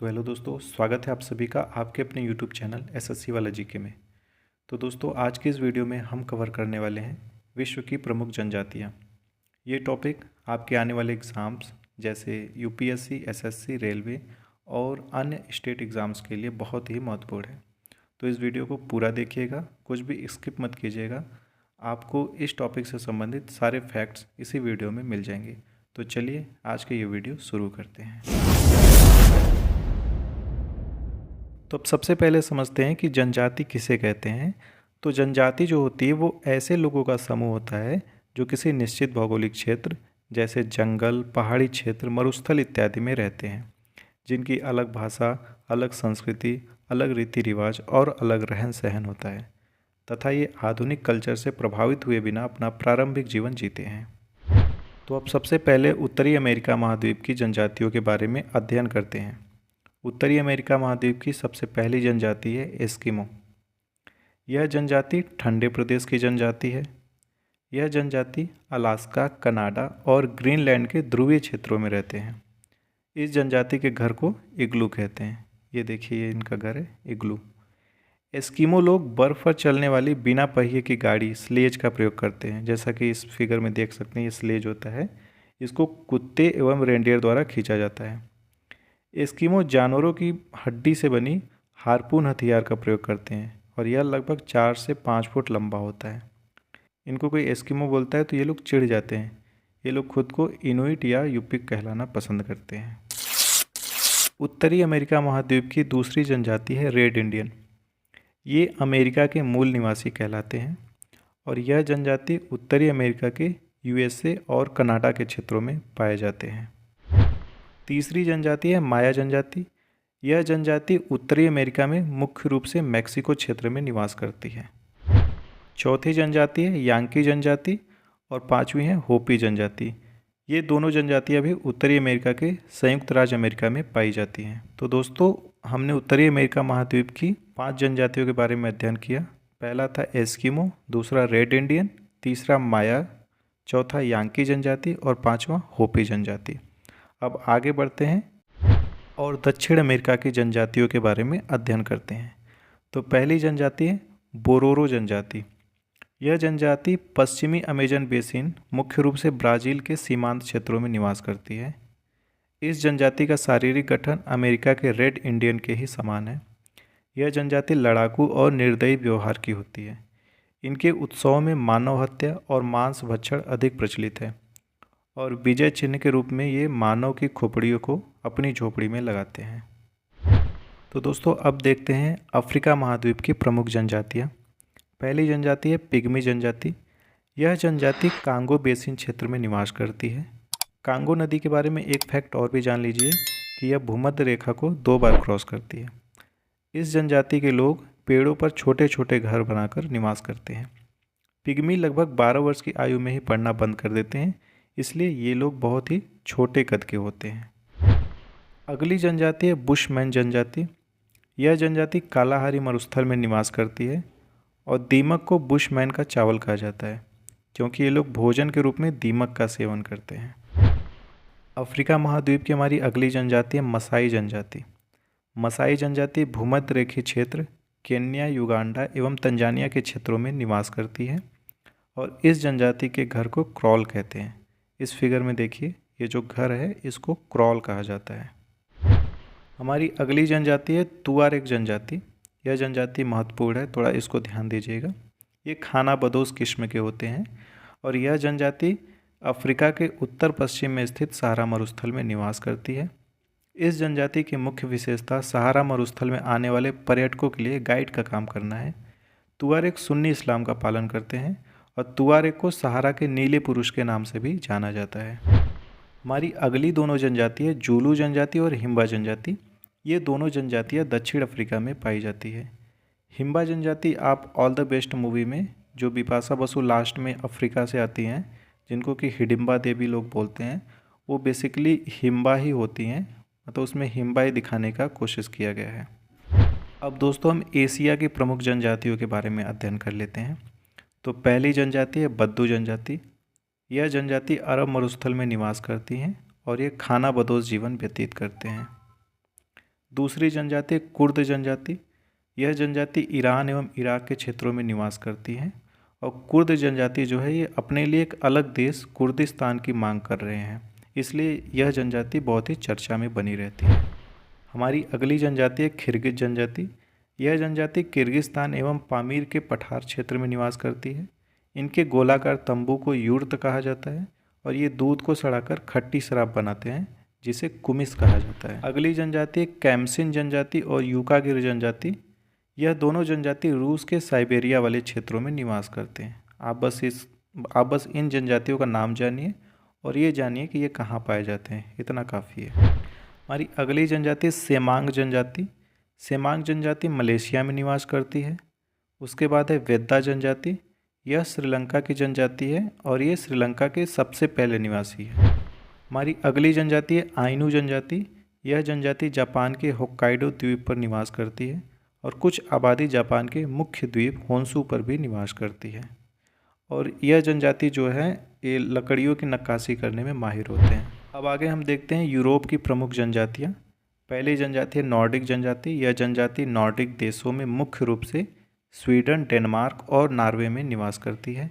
तो हेलो दोस्तों, स्वागत है आप सभी का आपके अपने यूट्यूब चैनल एसएससी वाला जीके में। तो दोस्तों, आज की इस वीडियो में हम कवर करने वाले हैं विश्व की प्रमुख जनजातियाँ। ये टॉपिक आपके आने वाले एग्ज़ाम्स जैसे यूपीएससी, एसएससी, रेलवे और अन्य स्टेट एग्ज़ाम्स के लिए बहुत ही महत्वपूर्ण है। तो इस वीडियो को पूरा देखिएगा, कुछ भी स्किप मत कीजिएगा। आपको इस टॉपिक से संबंधित सारे फैक्ट्स इसी वीडियो में मिल जाएंगे। तो चलिए आज के ये वीडियो शुरू करते हैं। तो अब सबसे पहले समझते हैं कि जनजाति किसे कहते हैं। तो जनजाति जो होती है वो ऐसे लोगों का समूह होता है जो किसी निश्चित भौगोलिक क्षेत्र जैसे जंगल, पहाड़ी क्षेत्र, मरुस्थल इत्यादि में रहते हैं, जिनकी अलग भाषा, अलग संस्कृति, अलग रीति रिवाज और अलग रहन सहन होता है तथा ये आधुनिक कल्चर से प्रभावित हुए बिना अपना प्रारंभिक जीवन जीते हैं। तो अब सबसे पहले उत्तरी अमेरिका महाद्वीप की जनजातियों के बारे में अध्ययन करते हैं। उत्तरी अमेरिका महाद्वीप की सबसे पहली जनजाति है एस्किमो। यह जनजाति ठंडे प्रदेश की जनजाति है। यह जनजाति अलास्का, कनाडा और ग्रीनलैंड के ध्रुवीय क्षेत्रों में रहते हैं। इस जनजाति के घर को इग्लू कहते हैं। ये देखिए, ये इनका घर है, इग्लू। एस्किमो लोग बर्फ़ पर चलने वाली बिना पहिए की गाड़ी स्लेज का प्रयोग करते हैं। जैसा कि इस फिगर में देख सकते हैं, ये स्लेज होता है। इसको कुत्ते एवं रेंडियर द्वारा खींचा जाता है। एस्किमो जानवरों की हड्डी से बनी हार्पून हथियार का प्रयोग करते हैं और यह लगभग 4 से 5 फुट लंबा होता है। इनको कोई एस्किमो बोलता है तो ये लोग चिढ़ जाते हैं। ये लोग खुद को इनुइट या यूपिक कहलाना पसंद करते हैं। उत्तरी अमेरिका महाद्वीप की दूसरी जनजाति है रेड इंडियन। ये अमेरिका के मूल निवासी कहलाते हैं और यह जनजाति उत्तरी अमेरिका के यूएसए और कनाडा के क्षेत्रों में पाए जाते हैं। तीसरी जनजाति है माया जनजाति। यह जनजाति उत्तरी अमेरिका में मुख्य रूप से मैक्सिको क्षेत्र में निवास करती है। चौथी जनजाति है यांकी जनजाति और पांचवी है होपी जनजाति। ये दोनों जनजातियां भी उत्तरी अमेरिका के संयुक्त राज्य अमेरिका में पाई जाती हैं। तो दोस्तों, हमने उत्तरी अमेरिका महाद्वीप की 5 जनजातियों के बारे में अध्ययन किया। पहला था एस्किमो, दूसरा रेड इंडियन, तीसरा माया, चौथा यांकी जनजाति और पाँचवा होपी जनजाति। अब आगे बढ़ते हैं और दक्षिण अमेरिका की जनजातियों के बारे में अध्ययन करते हैं। तो पहली जनजाति है बोरोरो जनजाति। यह जनजाति पश्चिमी अमेजन बेसिन, मुख्य रूप से ब्राज़ील के सीमांत क्षेत्रों में निवास करती है। इस जनजाति का शारीरिक गठन अमेरिका के रेड इंडियन के ही समान है। यह जनजाति लड़ाकू और निर्दयी व्यवहार की होती है। इनके उत्सवों में मानव हत्या और मांस भक्षण अधिक प्रचलित है और विजय चिन्ह के रूप में ये मानव की खोपड़ियों को अपनी झोपड़ी में लगाते हैं। तो दोस्तों, अब देखते हैं अफ्रीका महाद्वीप की प्रमुख जनजातियाँ। पहली जनजाति है पिग्मी जनजाति। यह जनजाति कांगो बेसिन क्षेत्र में निवास करती है। कांगो नदी के बारे में एक फैक्ट और भी जान लीजिए कि यह भूमध्य रेखा को 2 बार क्रॉस करती है। इस जनजाति के लोग पेड़ों पर छोटे छोटे घर बनाकर निवास करते हैं। पिग्मी लगभग 12 वर्ष की आयु में ही पढ़ना बंद कर देते हैं, इसलिए ये लोग बहुत ही छोटे कद के होते हैं। अगली जनजाति है बुशमैन जनजाति। यह जनजाति कालाहारी मरुस्थल में निवास करती है और दीमक को बुशमैन का चावल कहा जाता है क्योंकि ये लोग भोजन के रूप में दीमक का सेवन करते हैं। अफ्रीका महाद्वीप की हमारी अगली जनजाति है मसाई जनजाति। मसाई जनजाति भूमध्य रेखीय क्षेत्र केन्या, युगांडा एवं तंजानिया के क्षेत्रों में निवास करती है और इस जनजाति के घर को क्रॉल कहते हैं। इस फिगर में देखिए, ये जो घर है इसको क्रॉल कहा जाता है। हमारी अगली जनजाति है तुआरेग जनजाति। यह जनजाति महत्वपूर्ण है, थोड़ा इसको ध्यान दीजिएगा। ये खाना बदोश किस्म के होते हैं और यह जनजाति अफ्रीका के उत्तर पश्चिम में स्थित सहारा मरुस्थल में निवास करती है। इस जनजाति की मुख्य विशेषता सहारा मरुस्थल में आने वाले पर्यटकों के लिए गाइड का काम करना है। तुआरेग सुन्नी इस्लाम का पालन करते हैं और तुआरेग को सहारा के नीले पुरुष के नाम से भी जाना जाता है। हमारी अगली दोनों जनजाति है जूलू जनजाति और हिम्बा जनजाति। ये दोनों जनजातियाँ दक्षिण अफ्रीका में पाई जाती है। हिम्बा जनजाति आप ऑल द बेस्ट मूवी में जो बिपाशा बसु लास्ट में अफ्रीका से आती हैं, जिनको कि हिडिम्बा देवी लोग बोलते हैं, वो बेसिकली हिम्बा ही होती हैं। मतलब उसमें हिम्बा ही दिखाने का कोशिश किया गया है। अब दोस्तों, हम एशिया की प्रमुख जनजातियों के बारे में अध्ययन कर लेते हैं। तो पहली जनजाति है बद्दू जनजाति। यह जनजाति अरब मरुस्थल में निवास करती हैं और ये खाना बदोश जीवन व्यतीत करते हैं। दूसरी जनजाति कुर्द जनजाति। यह जनजाति ईरान एवं इराक के क्षेत्रों में निवास करती है और कुर्द जनजाति जो है ये अपने लिए एक अलग देश कुर्दिस्तान की मांग कर रहे हैं, इसलिए यह जनजाति बहुत ही चर्चा में बनी रहती है। हमारी अगली जनजाति है किर्गिज जनजाति। यह जनजाति किर्गिस्तान एवं पामीर के पठार क्षेत्र में निवास करती है। इनके गोलाकार तंबू को यूर्त कहा जाता है और ये दूध को सड़ाकर खट्टी शराब बनाते हैं जिसे कुमिस कहा जाता है। अगली जनजाति है कैम्सिन जनजाति और यूकागिर जनजाति। यह दोनों जनजाति रूस के साइबेरिया वाले क्षेत्रों में निवास करते हैं। आप बस इन जनजातियों का नाम जानिए और ये जानिए कि ये कहाँ पाए जाते हैं, इतना काफ़ी है। हमारी अगली जनजाति सेमांग जनजाति। सेमांग जनजाति मलेशिया में निवास करती है। उसके बाद है वेद्दा जनजाति। यह श्रीलंका की जनजाति है और ये श्रीलंका के सबसे पहले निवासी है। हमारी अगली जनजाति है आइनू जनजाति। यह जनजाति जापान के होक्काइडो द्वीप पर निवास करती है और कुछ आबादी जापान के मुख्य द्वीप होन्शु पर भी निवास करती है। और यह जनजाति जो है ये लकड़ियों की नक्काशी करने में माहिर होते हैं। अब आगे हम देखते हैं यूरोप की प्रमुख जनजातियाँ। पहली जनजाति है नॉर्डिक जनजाति। यह जनजाति नॉर्डिक देशों में मुख्य रूप से स्वीडन, डेनमार्क और नॉर्वे में निवास करती है।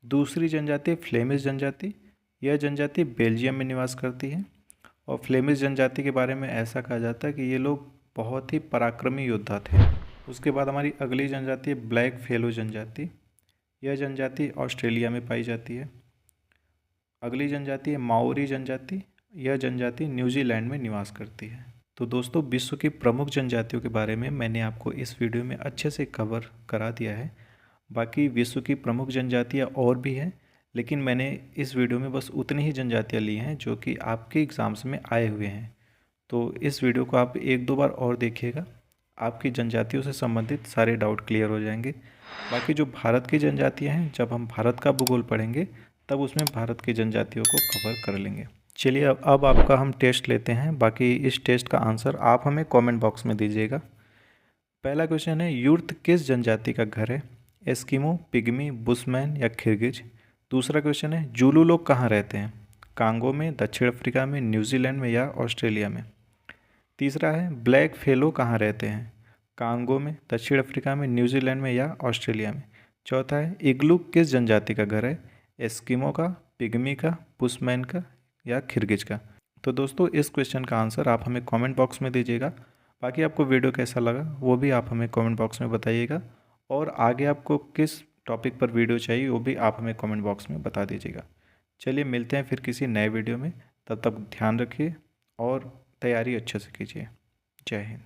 दूसरी जनजाति फ्लेमिश जनजाति। यह जनजाति बेल्जियम में निवास करती है और फ्लेमिश जनजाति के बारे में ऐसा कहा जाता है कि ये लोग बहुत ही पराक्रमी योद्धा थे। उसके बाद हमारी अगली जनजाति है ब्लैक फेलो जनजाति। यह जनजाति ऑस्ट्रेलिया में पाई जाती है। अगली जनजाति है माओरी जनजाति। यह जनजाति न्यूजीलैंड में निवास करती है। तो दोस्तों, विश्व की प्रमुख जनजातियों के बारे में मैंने आपको इस वीडियो में अच्छे से कवर करा दिया है। बाकी विश्व की प्रमुख जनजातियाँ और भी हैं, लेकिन मैंने इस वीडियो में बस उतनी ही जनजातियाँ ली हैं जो कि आपके एग्ज़ाम्स में आए हुए हैं। तो इस वीडियो को आप एक दो बार और देखिएगा, आपकी जनजातियों से संबंधित सारे डाउट क्लियर हो जाएंगे। बाकी जो भारत की जनजातियाँ हैं, जब हम भारत का भूगोल पढ़ेंगे तब उसमें भारत की जनजातियों को कवर कर लेंगे। चलिए अब आपका हम टेस्ट लेते हैं। बाकी इस टेस्ट का आंसर आप हमें कमेंट बॉक्स में दीजिएगा। पहला क्वेश्चन है, यूर्त किस जनजाति का घर है? एस्किमो, पिग्मी, बुशमैन या खिरगिज? दूसरा क्वेश्चन है, जूलू लोग कहाँ रहते हैं? कांगो में, दक्षिण अफ्रीका में, न्यूजीलैंड में या ऑस्ट्रेलिया में? तीसरा है, ब्लैक फेलो कहाँ रहते हैं? कांगो में, दक्षिण अफ्रीका में, न्यूजीलैंड में या ऑस्ट्रेलिया में? चौथा है, इग्लू किस जनजाति का घर है? एस्किमो का, पिग्मी का, बुशमैन का या खिरगिज का? तो दोस्तों, इस क्वेश्चन का आंसर आप हमें कमेंट बॉक्स में दीजिएगा। बाकी आपको वीडियो कैसा लगा वो भी आप हमें कमेंट बॉक्स में बताइएगा, और आगे आपको किस टॉपिक पर वीडियो चाहिए वो भी आप हमें कमेंट बॉक्स में बता दीजिएगा। चलिए मिलते हैं फिर किसी नए वीडियो में। तब तक ध्यान रखिए और तैयारी अच्छे से कीजिए। जय हिंद।